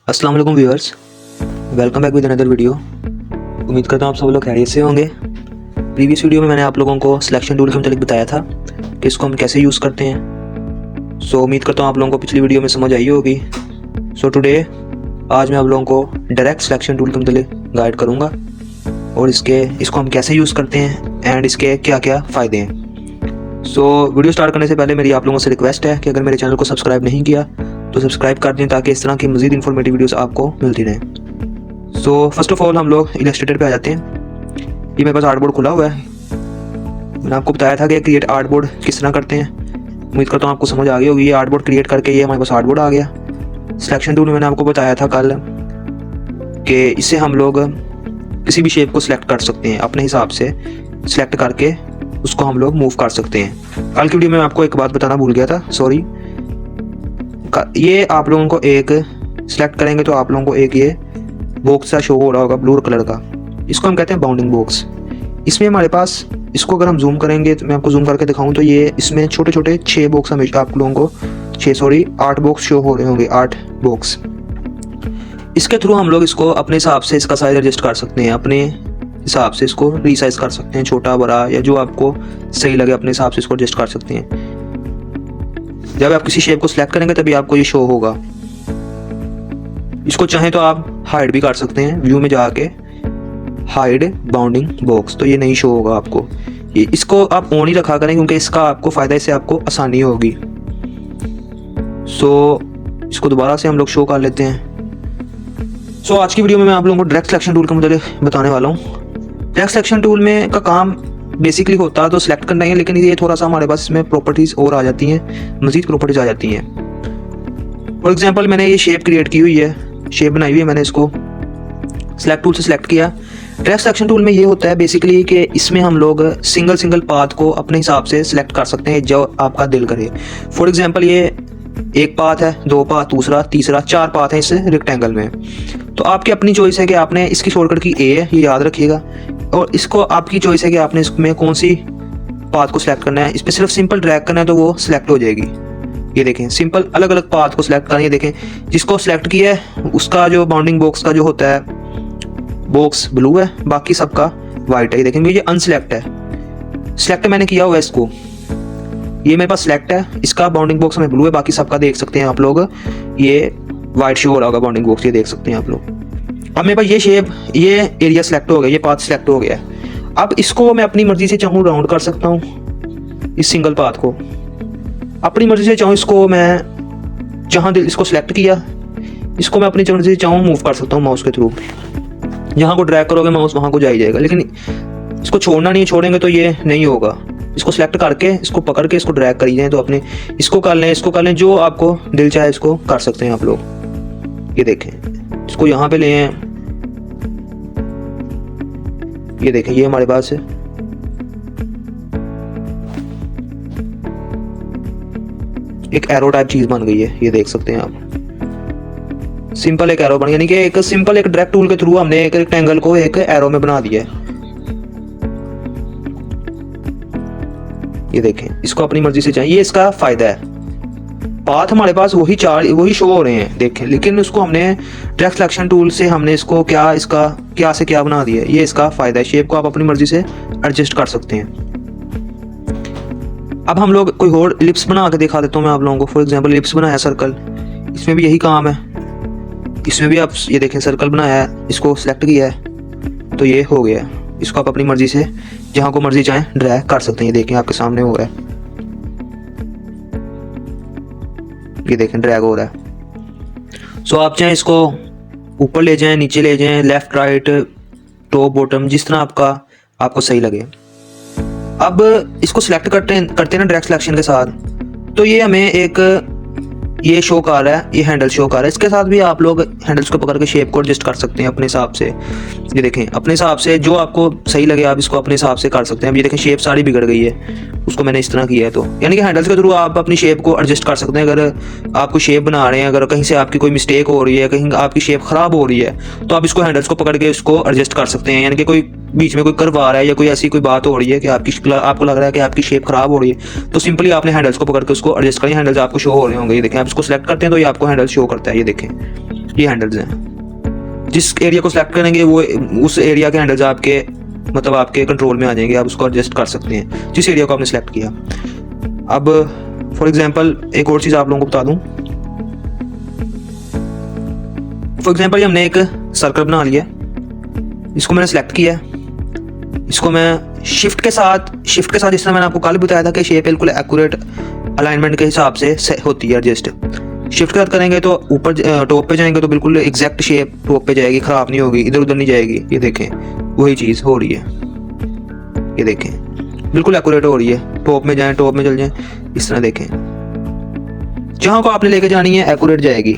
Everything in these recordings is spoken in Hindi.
अस्सलाम वालेकुम viewers, welcome back with another video. उम्मीद करता हूँ आप सब लोग खैरियत से होंगे। प्रीवियस वीडियो में मैंने आप लोगों को सिलेक्शन टूल के मतलब बताया था कि इसको हम कैसे यूज़ करते हैं। उम्मीद करता हूँ आप लोगों को पिछली वीडियो में समझ आई होगी। टुडे आज मैं आप लोगों को डायरेक्ट सिलेक्शन टूल के मतलब गाइड करूँगा और इसको हम कैसे यूज़ करते हैं एंड इसके क्या क्या फ़ायदे हैं। वीडियो स्टार्ट करने से पहले मेरी आप लोगों से रिक्वेस्ट है कि अगर मेरे चैनल को सब्सक्राइब नहीं किया तो सब्सक्राइब कर दें ताकि इस तरह की मज़ीद इन्फॉर्मेटिव वीडियोस आपको मिलती रहें। फर्स्ट ऑफ ऑल हम लोग इलस्ट्रेटर पे आ जाते हैं। ये मेरे पास आर्टबोर्ड खुला हुआ है। मैंने आपको बताया था कि क्रिएट आर्टबोर्ड किस तरह करते हैं। उम्मीद करता हूँ आपको समझ आ गई होगी। ये आर्टबोर्ड क्रिएट करके ये हमारे पास आर्टबोर्ड आ गया। सिलेक्शन टूल में मैंने आपको बताया था कल कि इससे हम लोग किसी भी शेप को सिलेक्ट कर सकते हैं, अपने हिसाब से सिलेक्ट करके उसको हम लोग मूव कर सकते हैं। कल की वीडियो में आपको एक बात बताना भूल गया था, सॉरी। ये आप लोगों को एक सिलेक्ट करेंगे तो आप लोगों को एक ये बॉक्स सा शो हो रहा होगा ब्लू कलर का। इसको हम कहते हैं बाउंडिंग बॉक्स। इसमें हमारे पास इसको अगर हम जूम करेंगे तो मैं आपको जूम करके दिखाऊं तो ये इसमें छोटे छोटे 6 बॉक्स हमेशा आप लोगों को 8 बॉक्स शो हो रहे होंगे, 8 बॉक्स। इसके थ्रू हम लोग इसको अपने हिसाब से इसका साइज एडजस्ट कर सकते हैं, अपने हिसाब से इसको रीसाइज कर सकते हैं, छोटा बड़ा या जो आपको सही लगे अपने हिसाब से इसको एडजस्ट कर सकते हैं। जब आप किसी शेप को सिलेक्ट करेंगे तभी आपको ये शो होगा। इसको चाहें तो आप हाइड भी कर सकते हैं, व्यू में जाके हाइड बाउंडिंग बॉक्स, तो ये नहीं शो होगा आपको। इसको आप ऑन ही रखा करें क्योंकि इसका आपको फ़ायदा, इससे आपको आसानी होगी। इसको दोबारा से हम लोग शो कर लेते हैं। आज की वीडियो में मैं आप लोगों को डायरेक्ट सिलेक्शन टूल का मतलब बताने वाला हूँ। डायरेक्ट सिलेक्शन टूल में का काम बेसिकली होता है तो सिलेक्ट करना है, लेकिन ये थोड़ा सा हमारे पास इसमें प्रॉपर्टीज़ और आ जाती हैं, मज़ीद प्रॉपर्टीज़ आ जाती हैं। फॉर एग्जांपल मैंने ये शेप क्रिएट की हुई है, शेप बनाई हुई है, मैंने इसको सिलेक्ट टूल से सिलेक्ट किया। डायरेक्ट सिलेक्शन टूल में ये होता है बेसिकली कि इसमें हम लोग सिंगल पाथ को अपने हिसाब से सिलेक्ट कर सकते हैं जो आपका दिल करे। फॉर एग्जाम्पल ये एक पाथ है, 2 पाथ, दूसरा, तीसरा, 4 पाथ है इस रेक्टेंगल में। तो आपकी अपनी चॉइस है कि आपने इसकी शॉर्टकट की ए है, ये याद रखिएगा। और इसको आपकी चॉइस है कि आपने इसमें कौन सी पाथ को सिलेक्ट करना है। इस पर सिर्फ सिंपल ड्रैग करना है तो वो सिलेक्ट हो जाएगी। ये देखें, सिंपल अलग अलग पाथ को सिलेक्ट करें। ये देखें, जिसको सिलेक्ट किया है उसका जो बाउंडिंग बॉक्स का जो होता है बॉक्स ब्लू है, बाकी सबका वाइट है। ये देखेंगे ये अनसिलेक्ट है, सिलेक्ट मैंने किया हुआ है इसको, ये मेरे पास सिलेक्ट है, इसका बाउंडिंग बॉक्स में ब्लू है, बाकी सबका देख सकते हैं आप लोग ये वाइट शो हो रहा होगा बाउंडिंग बॉक्स, ये देख सकते हैं आप लोग। अब मेरे पास ये शेप, ये एरिया सिलेक्ट हो गया, ये पाथ सिलेक्ट हो गया है। अब इसको मैं अपनी मर्जी से चाहूँ राउंड कर सकता हूँ, इस सिंगल पाथ को अपनी मर्जी से चाहूँ, इसको मैं जहाँ दिल इसको सिलेक्ट किया, इसको मैं अपनी मर्जी से चाहूँ मूव कर सकता हूँ माउस के थ्रू। जहाँ को ड्रैग करोगे माउस वहाँ को जाएगा, लेकिन इसको छोड़ना नहीं, छोड़ेंगे तो ये नहीं होगा। इसको सिलेक्ट करके इसको पकड़ के इसको ड्रैग करी जाए तो अपने इसको कर लें, जो आपको दिल चाहे इसको कर सकते हैं आप लोग। ये देखें, इसको यहाँ पे ले हैं, ये देखें, ये हमारे पास है एक एरो टाइप चीज बन गई है, ये देख सकते हैं आप। सिंपल एक एरो बन गया, यानी कि एक सिंपल एक डायरेक्ट टूल के थ्रू हमने एक रेक्टेंगल को एक एरो में बना दिया है। ये देखें, इसको अपनी मर्जी से चाहिए, ये इसका फायदा है। पाथ हमारे पास वही शो हो रहे हैं देखें, लेकिन उसको हमने डायरेक्ट सिलेक्शन टूल से हमने इसको क्या से क्या बना दिया। ये इसका फायदा है, शेप को आप अपनी मर्जी से एडजस्ट कर सकते हैं। अब हम लोग कोई और इलिप्स बना के दिखा देता हूँ मैं आप लोगों को। फॉर एग्जांपल इलिप्स बनाया सर्कल, इसमें भी यही काम है। इसमें भी आप ये देखें, सर्कल बनाया है, इसको सिलेक्ट किया है तो ये हो गया। इसको आप अपनी मर्जी से जहाँ को मर्जी चाहें ड्रैग कर सकते हैं। ये देखें, आपके सामने हो रहा है, ये देखें ड्रैग हो रहा है। आप चाहें इसको ऊपर ले जाएं, नीचे ले जाएं, लेफ्ट राइट, टॉप बॉटम, जिस तरह आपको सही लगे। अब इसको सिलेक्ट करते हैं ना डायरेक्ट सिलेक्शन के साथ, तो ये हमें एक ये शो कर रहा है, ये हैंडल शो कर रहा है। इसके साथ भी आप लोग हैंडल्स को पकड़ के शेप को एडजस्ट कर सकते हैं अपने हिसाब से। ये देखें, अपने हिसाब से जो आपको सही लगे आप इसको अपने हिसाब से कर सकते हैं। अब ये देखें, शेप सारी बिगड़ गई है, उसको मैंने इस तरह किया है। तो यानी कि हैंडल्स के थ्रू आप अपनी शेप को एडजस्ट कर सकते हैं। अगर आपको शेप बना रहे हैं, अगर कहीं से आपकी कोई मिस्टेक हो रही है, कहीं आपकी शेप खराब हो रही है, तो आप इसको हैंडल्स को पकड़ के इसको एडजस्ट कर सकते हैं। यानी कि कोई बीच में कोई कर्व आ रहा है या कोई ऐसी कोई बात हो रही है कि आपको लग रहा है कि आपकी शेप खराब हो रही है, तो सिंपली आपने हैंडल्स को पकड़ के उसको एडजस्ट करें। हैंडल्स आपको शो हो रहे होंगे, ये देखें, आप इसको सिलेक्ट करते हैं तो ये आपको हैंडल शो करता है। ये देखें, ये हैंडल्स हैं। जिस एरिया को सिलेक्ट करेंगे वो उस एरिया के हैंडल्स आपके मतलब आपके कंट्रोल में आ जाएंगे, आप उसको एडजस्ट कर सकते हैं जिस एरिया को आपने सेलेक्ट किया। अब फॉर एग्जांपल एक और चीज़ आप लोगों को बता दूं, फॉर एग्जांपल ये हमने एक सर्कल बना लिया, इसको मैंने सेलेक्ट किया, इसको मैं शिफ्ट के साथ जिस तरह मैंने आपको कल बताया था कि शेप बिल्कुल एक्यूरेट अलाइनमेंट के हिसाब से होती है एडजस्ट। शिफ्ट के साथ करेंगे तो ऊपर टॉप पे जाएंगे तो बिल्कुल एग्जैक्ट शेप टॉप पे जाएगी, ख़राब नहीं होगी, इधर उधर नहीं जाएगी। ये देखें वही चीज़ हो रही है, ये देखें बिल्कुल एक्यूरेट हो रही है। टॉप में जाएं, टॉप में चल जाएं, इस तरह देखें, जहाँ को आपने लेके जानी है एक्यूरेट जाएगी।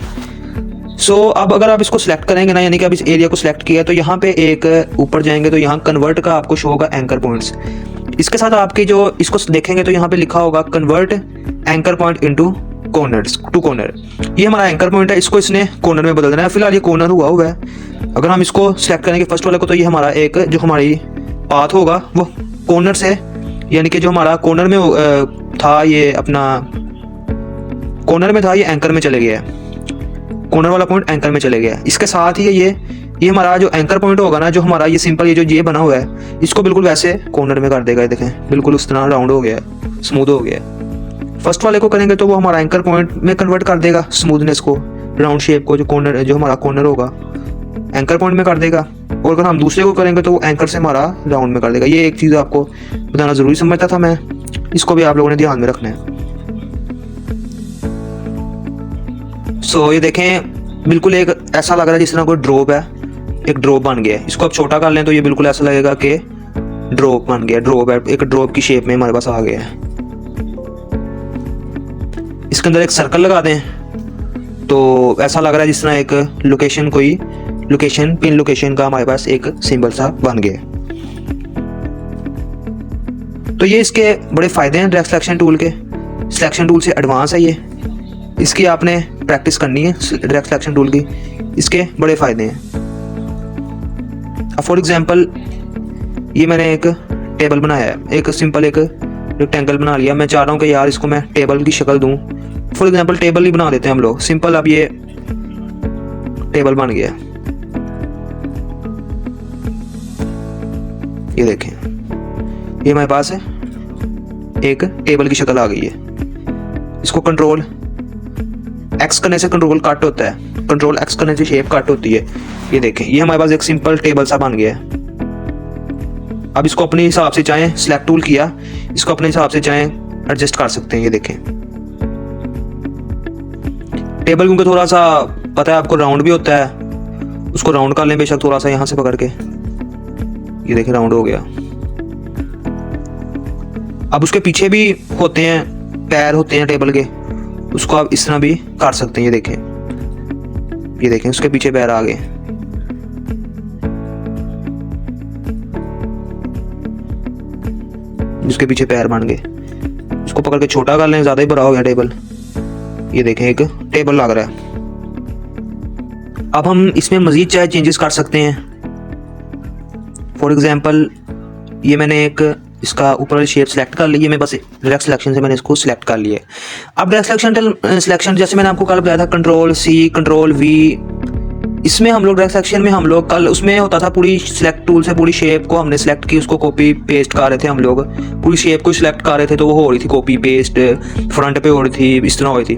सो अब अगर आप इसको सिलेक्ट करेंगे ना, यानी कि आप इस एरिया को सिलेक्ट किया तो यहाँ पे एक ऊपर जाएंगे तो यहाँ कन्वर्ट का आपको शो होगा एंकर पॉइंट्स। इसके साथ आपकी जो इसको देखेंगे तो यहाँ पे लिखा होगा convert anchor point into corners to corner. ये हमारा एंकर पॉइंट है, इसको इसने कॉर्नर में बदल देना है। फिलहाल ये कॉर्नर हुआ है। अगर हम इसको सिलेक्ट करेंगे फर्स्ट वाले को तो ये हमारा एक जो हमारी पाथ होगा वो कॉर्नर से, यानी कि जो हमारा कॉर्नर में था ये अपना कॉर्नर में था ये एंकर में चले गया, कॉर्नर वाला पॉइंट एंकर में चले गया। इसके साथ ही ये हमारा जो एंकर पॉइंट होगा ना, जो हमारा ये सिंपल ये बना हुआ है, इसको बिल्कुल वैसे कॉर्नर में कर देगा। ये देखें बिल्कुल उस तरह राउंड हो गया, स्मूथ हो गया। फर्स्ट वाले को करेंगे तो वो हमारा एंकर पॉइंट में कन्वर्ट कर देगा स्मूथनेस को, राउंड शेप को, जो हमारा कॉर्नर होगा एंकर पॉइंट में कर देगा। और अगर हम दूसरे को करेंगे तो वो एंकर से हमारा राउंड में कर देगा। ये एक चीज़ आपको बताना ज़रूरी समझता था मैं, इसको भी आप लोगों ने ध्यान में रखना है। सो ये देखें बिल्कुल एक ऐसा लग रहा है जिस तरह कोई ड्रॉप है, एक ड्रॉप बन गया है। इसको आप छोटा कर लें तो ये बिल्कुल ऐसा लगेगा कि ड्रॉप बन गया, ड्रॉप है, एक ड्रॉप की शेप में हमारे पास आ गया है। इसके अंदर एक सर्कल लगा दें तो ऐसा लग रहा है जिस तरह एक पिन लोकेशन का हमारे पास एक सिंबल सा बन गया। तो ये इसके बड़े फायदे हैं डायरेक्ट सिलेक्शन टूल के। सिलेक्शन टूल से एडवांस है ये, इसकी आपने प्रैक्टिस करनी है डायरेक्ट सिलेक्शन टूल की, इसके बड़े फायदे हैं। अब फॉर एग्जांपल ये मैंने एक टेबल बनाया है, एक सिंपल एक रेक्टेंगल बना लिया। मैं चाह रहा हूँ कि यार इसको मैं टेबल की शक्ल दूँ। फॉर एग्जांपल टेबल ही बना देते हैं हम लोग सिंपल। अब ये टेबल बन गया, ये देखें ये हमारे पास है एक टेबल की शक्ल आ गई है। इसको कंट्रोल एक्स करने से कंट्रोल कट होता है, कंट्रोल एक्स करने से शेप कट होती है। ये देखें ये हमारे पास एक सिंपल टेबल सा बन गया है। अब इसको अपने हिसाब से चाहें सिलेक्ट टूल किया, इसको अपने हिसाब से चाहें एडजस्ट कर सकते हैं। ये देखें टेबल क्योंकि थोड़ा सा पता है आपको राउंड भी होता है, उसको राउंड कर लें बेशक थोड़ा सा यहाँ से पकड़ के, ये देखें राउंड हो गया। अब उसके पीछे भी होते हैं पैर होते हैं टेबल के, उसको आप इस तरह भी कर सकते हैं। ये देखें उसके पीछे पैर आ गए। उसके पीछे पैर बन गए, इसको पकड़ के छोटा कर लें, ज्यादा ही बड़ा हो गया टेबल। ये देखें एक टेबल लग रहा है। अब हम इसमें मजीद चाहे चेंजेस कर सकते हैं। फॉर एग्जांपल ये मैंने एक इसका ऊपर वाली शेप सेलेक्ट कर ली है, मैं बस डायरेक्ट सिलेक्शन से मैंने इसको सिलेक्ट कर लिया है। अब डायरेक्ट सिलेक्शन जैसे मैंने आपको कल बताया था कंट्रोल सी कंट्रोल वी, इसमें हम लोग डायरेक्ट सिलेक्शन में हम लोग कल उसमें होता था पूरी सिलेक्ट टूल से पूरी शेप को हमने सिलेक्ट की, उसको कॉपी पेस्ट कर रहे थे हम लोग, पूरी शेप को सिलेक्ट कर रहे थे तो वो हो रही थी कॉपी पेस्ट, फ्रंट पे हो रही थी, इस तरह हो रही थी।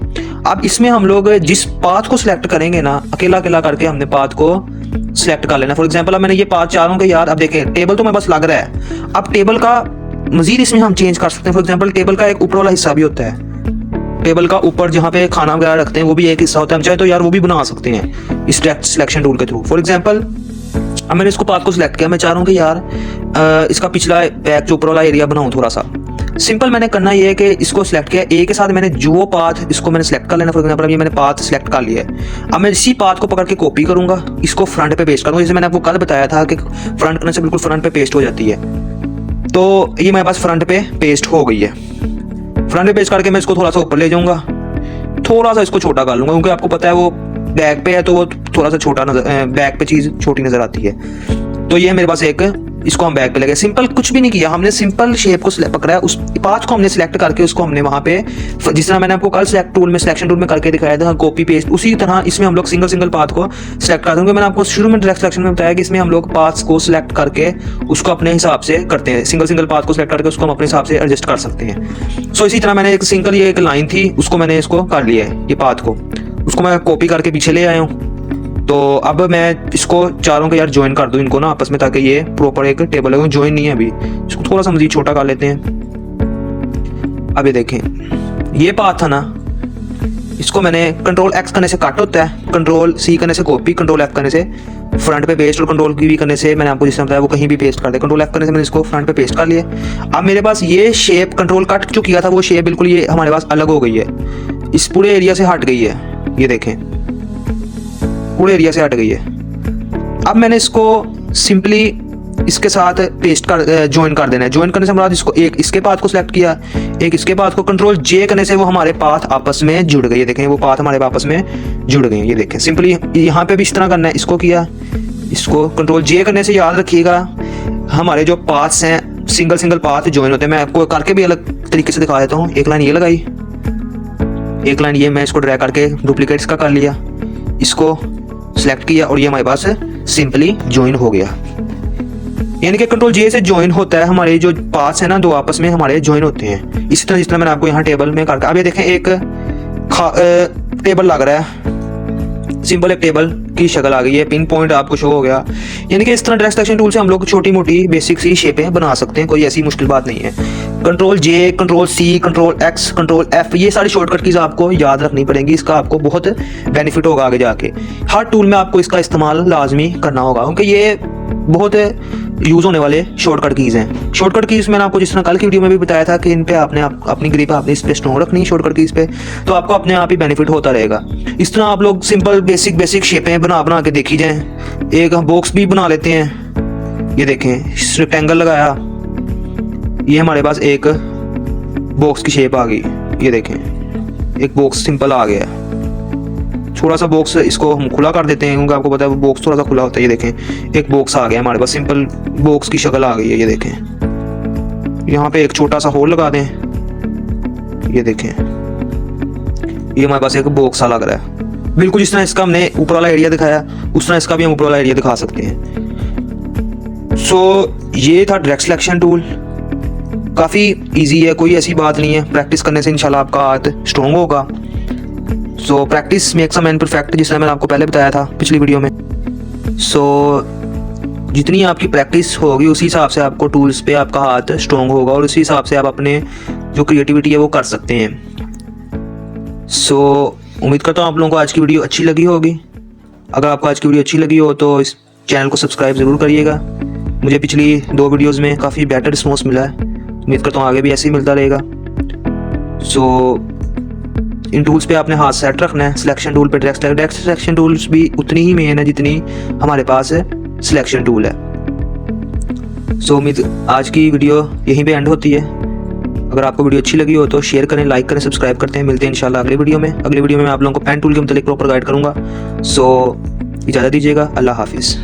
अब इसमें हम लोग जिस पाथ को सिलेक्ट करेंगे ना, अकेला अकेला करके हमने पाथ को सिलेक्ट कर लेना। फॉर एग्जाम्पल अब मैंने ये पाथ चाह रहा हूँ कि यार अब देखें टेबल तो मेरे पास लग रहा है, अब टेबल का मजीद इसमें हम चेंज कर सकते हैं। फॉर एग्जाम्पल टेबल का एक ऊपर वाला हिस्सा भी होता है, टेबल का ऊपर जहाँ पे खाना वगैरह रखते हैं वो भी एक हिस्सा होता है, हम चाहे तो यार वो भी बना सकते हैं इस डायरेक्ट सिलेक्शन टूल के थ्रू। फॉर एग्जांपल अब मैंने इसको पाथ को सिलेक्ट किया, मैं चाह रहा हूँ कि यार इसका पिछला बैक जो ऊपर वाला एरिया बनाऊँ थोड़ा सा। सिंपल मैंने करना ये है कि इसको सिलेक्ट किया, ए के साथ मैंने जो पाथ इसको मैंने सिलेक्ट कर लेना। फॉर एग्जांपल ये मैंने पाथ सिलेक्ट कर लिया है। अब मैं इसी पाथ को पकड़ के कॉपी करूंगा, इसको फ्रंट पे पेस्ट करूंगा। जैसे मैंने आपको कल बताया था कि फ्रंट करने से बिल्कुल फ्रंट पे पेस्ट हो जाती है, तो ये मेरे पास फ्रंट पे पेस्ट हो गई है। फ्रंट पे पेस्ट करके मैं इसको थोड़ा सा ऊपर ले जाऊंगा, थोड़ा सा इसको छोटा कर लूंगा क्योंकि आपको पता है वो बैक पे है तो वो थोड़ा सा छोटा नजर, बैक पे चीज़ छोटी नजर आती है। तो ये मेरे पास एक इसको हम बैक पे लगे, सिंपल कुछ भी नहीं किया हमने, सिंपल शेप को पकड़ा है, उस पाथ को हमने सिलेक्ट करके उसको हमने वहाँ पे जिस तरह मैंने आपको कल सिलेक्ट टूल में सिलेक्शन टूल में करके दिखाया था कॉपी पेस्ट, उसी तरह इसमें हम लोग सिंगल सिंगल पाथ को सिलेक्ट करते हैं। मैंने आपको शुरू में डायरेक्ट सिलेक्शन में बताया कि इसमें हम लोग पाथ्स को सिलेक्ट करके उसको अपने हिसाब से करते हैं, सिंगल सिंगल पाथ को सिलेक्ट करके उसको हम अपने हिसाब से एडजस्ट कर सकते हैं। सो इसी तरह मैंने एक सिंगल ये एक लाइन थी उसको मैंने इसको कर लिया है, ये पाथ को उसको मैं कॉपी करके पीछे ले आया हूँ। तो अब मैं इसको चारों के यार ज्वाइन कर दूं इनको ना आपस में, ताकि ये प्रॉपर एक टेबल है, ज्वाइन नहीं है अभी, इसको थोड़ा सा मजीद छोटा कर लेते हैं। अब ये देखें ये पाथ था ना, इसको मैंने कंट्रोल एक्स करने से कट होता है, कंट्रोल सी करने से कॉपी, कंट्रोल एफ करने से फ्रंट पे पेस्ट, और कंट्रोल की भी करने से मैंने आपको जिस तरह बताया वो कहीं भी पेस्ट कर दे। कंट्रोल एफ करने से मैंने इसको फ्रंट पे पेस्ट कर लिया। अब मेरे पास ये शेप कंट्रोल कट जो किया था वो शेप बिल्कुल ये हमारे पास अलग हो गई है, इस पूरे एरिया से हट गई है, ये देखें पूरे एरिया से हट गई है। अब मैंने इसको सिंपली इसके साथ पेस्ट कर ज्वाइन कर देना है। ज्वाइन करने से हमारा इसको एक इसके पाथ को सिलेक्ट किया, एक इसके पाथ को, कंट्रोल जे करने से वो हमारे पाथ आपस में जुड़ गए, देखें वो पाथ हमारे आपस में जुड़ गए, ये देखें सिंपली यहाँ पे भी इस तरह करना है। इसको किया, इसको कंट्रोल जे करने से याद रखिएगा हमारे जो पाथ्स हैं सिंगल सिंगल पाथ ज्वाइन होते हैं। मैं आपको करके भी अलग तरीके से दिखा देता हूँ। एक लाइन ये लगाई, एक लाइन ये मैं इसको ड्रैग करके डुप्लीकेट इसका कर लिया, इसको सिलेक्ट किया और ये हमारे पास सिंपली ज्वाइन हो गया। यानी कि कंट्रोल जे से ज्वाइन होता है, हमारे जो पाथ्स है ना दो आपस में हमारे ज्वाइन होते हैं। इसी तरह जिस तरह मैंने आपको यहाँ टेबल में करके, अब ये देखें एक टेबल लग रहा है, सिंपल एक टेबल की शक्ल आ गई है, पिन पॉइंट आपको शो हो गया। यानी कि इस तरह डायरेक्ट सिलेक्शन टूल से हम लोग छोटी मोटी बेसिक सी शेपें बना सकते हैं, कोई ऐसी मुश्किल बात नहीं है। Control J, control C, control X, control F, ये सारी शॉर्टकट कीज आपको याद रखनी पड़ेंगी, इसका आपको बहुत बेनिफिट होगा आगे जाके। हर टूल में आपको इसका इस्तेमाल लाजमी करना होगा, क्योंकि ये बहुत यूज़ होने वाले शॉर्टकट कीज़ हैं। शॉर्टकट कीज़ मैंने आपको जिस तरह कल की वीडियो में भी बताया था कि इन पे आपने अपनी ग्रिप आपने इस पे स्ट्रॉन्ग रखनी है शॉर्टकट कीज़ पे, तो आपको अपने आप ही बेनिफिट होता रहेगा। इस तरह आप लोग सिंपल बेसिक शेपें बना के देखी जाएँ। एक हम बॉक्स भी बना लेते हैं, ये देखें रेक्टेंगल लगाया, ये हमारे पास एक बॉक्स की शेप आ गई, ये देखें एक बॉक्स सिंपल आ गया। थोड़ा सा बॉक्स इसको हम खुला कर देते हैं, क्योंकि आपको पता है वो बॉक्स थोड़ा सा खुला होता है। ये देखें एक बॉक्स आ गया हमारे पास, सिंपल बॉक्स की शक्ल आ गई है, ये देखें। यहाँ पे एक छोटा सा होल लगा दें, ये देखें ये हमारे पास एक बॉक्स सा लग रहा है। बिल्कुल जिस तरह इसका हमने ऊपर वाला एरिया दिखाया उस तरह इसका भी हम ऊपर वाला एरिया दिखा सकते हैं। सो ये था डायरेक्ट सिलेक्शन टूल, काफ़ी इजी है, कोई ऐसी बात नहीं है। प्रैक्टिस करने से इंशाल्लाह आपका हाथ स्ट्रॉन्ग होगा। So practice makes a man perfect, जिस तरह मैंने आपको पहले बताया था पिछली वीडियो में। सो जितनी आपकी प्रैक्टिस होगी उसी हिसाब से आपको टूल्स पे आपका हाथ स्ट्रॉन्ग होगा और उसी हिसाब से आप अपने जो क्रिएटिविटी है वो कर सकते हैं। सो उम्मीद करता हूँ आप लोगों को आज की वीडियो अच्छी लगी होगी। अगर आपको आज की वीडियो अच्छी लगी हो तो इस चैनल को सब्सक्राइब ज़रूर करिएगा। मुझे पिछली 2 वीडियोज़ में काफ़ी बेटर रिस्पॉन्स मिला है, उम्मीद करता हूँ आगे भी ऐसे ही मिलता रहेगा। सो इन टूल्स पे आपने हाथ सेट रखना है। सिलेक्शन टूल पे डायरेक्ट सिलेक्शन टूल्स भी उतनी ही मेन है जितनी हमारे पास सिलेक्शन टूल है। सो उम्मीद आज की वीडियो यहीं पे एंड होती है। अगर आपको वीडियो अच्छी लगी हो तो शेयर करें, लाइक करें, सब्सक्राइब करते हैं। मिलते हैं इंशाल्लाह अगली वीडियो में। अगली वीडियो में मैं आप लोगों को पेन टूल के मतलब प्रॉपर गाइड करूँगा। सो इजाज़त दीजिएगा, अल्लाह हाफिज़।